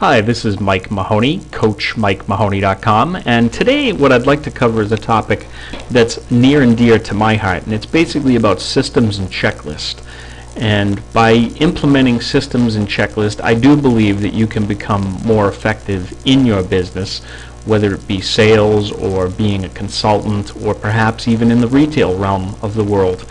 Hi, this is Mike Mahoney, CoachMikeMahoney.com, and today what I'd like to cover is a topic that's near and dear to my heart, and it's basically about systems and checklists. And by implementing systems and checklists, I do believe that you can become more effective in your business, whether it be sales or being a consultant or perhaps even in the retail realm of the world.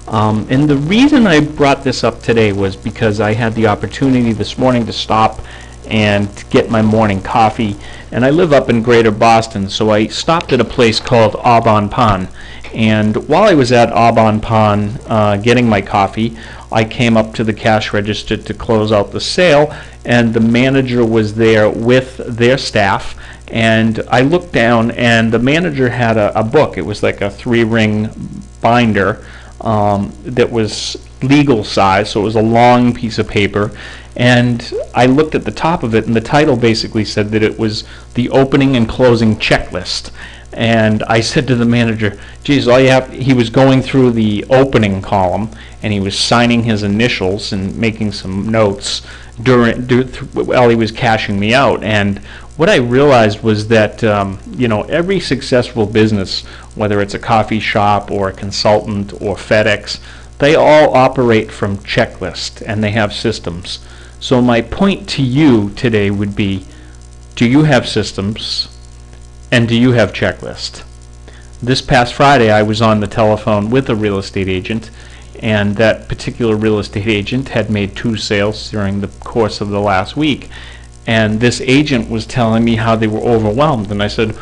And the reason I brought this up today was because I had the opportunity this morning to stop and get my morning coffee, and I live up in Greater Boston, so I stopped at a place called Au Bon Pain. And while I was at Au Bon Pain getting my coffee, I came up to the cash register to close out the sale, and the manager was there with their staff. And I looked down, and the manager had a book. It was like a 3-ring binder that was legal size, so it was a long piece of paper. And I looked at the top of it, and the title basically said that it was the opening and closing checklist. And I said to the manager, geez, he was going through the opening column, and he was signing his initials and making some notes while he was cashing me out. And what I realized was that every successful business, whether it's a coffee shop or a consultant or FedEx, they all operate from checklists, and they have systems. So my point to you today would be, do you have systems and do you have checklists? This past Friday I was on the telephone with a real estate agent, and that particular real estate agent had made 2 sales during the course of the last week. And this agent was telling me how they were overwhelmed, and I said,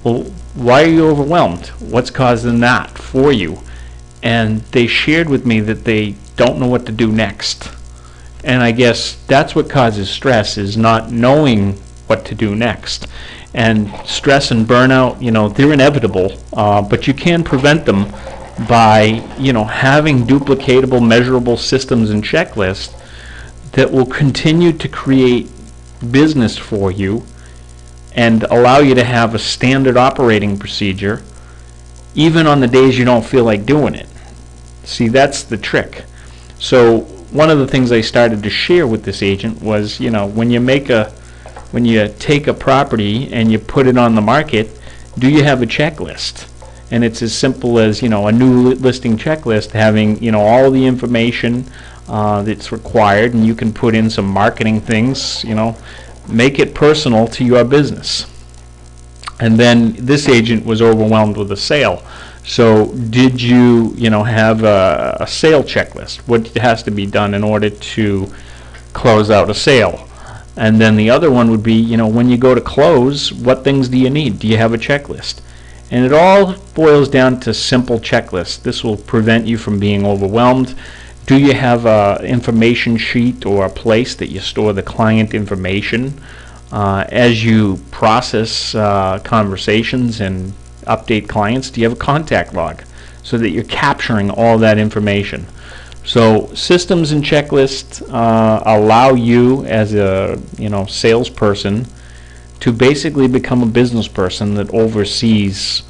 well, why are you overwhelmed? What's causing that for you? And they shared with me that they don't know what to do next. And I guess that's what causes stress, is not knowing what to do next. And stress and burnout, they're inevitable, but you can prevent them by, having duplicatable, measurable systems and checklists that will continue to create business for you and allow you to have a standard operating procedure even on the days you don't feel like doing it. See, that's the trick. So one of the things I started to share with this agent was, when you take a property and you put it on the market, do you have a checklist? And it's as simple as, a new listing checklist having, all the information that's required, and you can put in some marketing things, make it personal to your business. And then this agent was overwhelmed with a sale. So did you, have a sale checklist? What has to be done in order to close out a sale? And then the other one would be, when you go to close, what things do you need? Do you have a checklist? And it all boils down to simple checklists. This will prevent you from being overwhelmed. Do you have an information sheet or a place that you store the client information as you process conversations and update clients? Do you have a contact log so that you're capturing all that information? So systems and checklists allow you as a salesperson to basically become a business person that oversees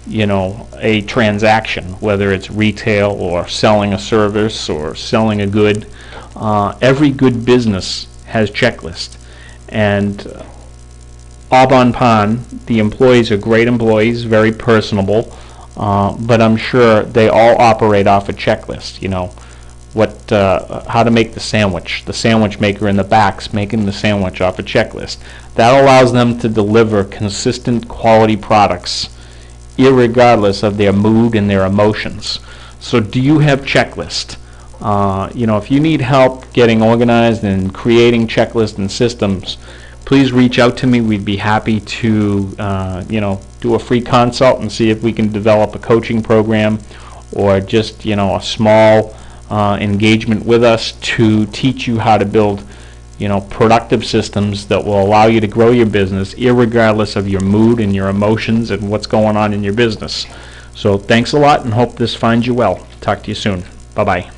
a transaction, whether it's retail or selling a service or selling a good. Every good business has checklists. And Au Bon Pain, the employees are great employees, very personable, but I'm sure they all operate off a checklist. How to make the sandwich maker in the back's making the sandwich off a checklist. That allows them to deliver consistent quality products irregardless of their mood and their emotions. So do you have checklists? If you need help getting organized and creating checklists and systems, please reach out to me. We'd be happy to do a free consult and see if we can develop a coaching program or just a small engagement with us to teach you how to build productive systems that will allow you to grow your business irregardless of your mood and your emotions and what's going on in your business. So thanks a lot, and hope this finds you well. Talk to you soon. Bye-bye.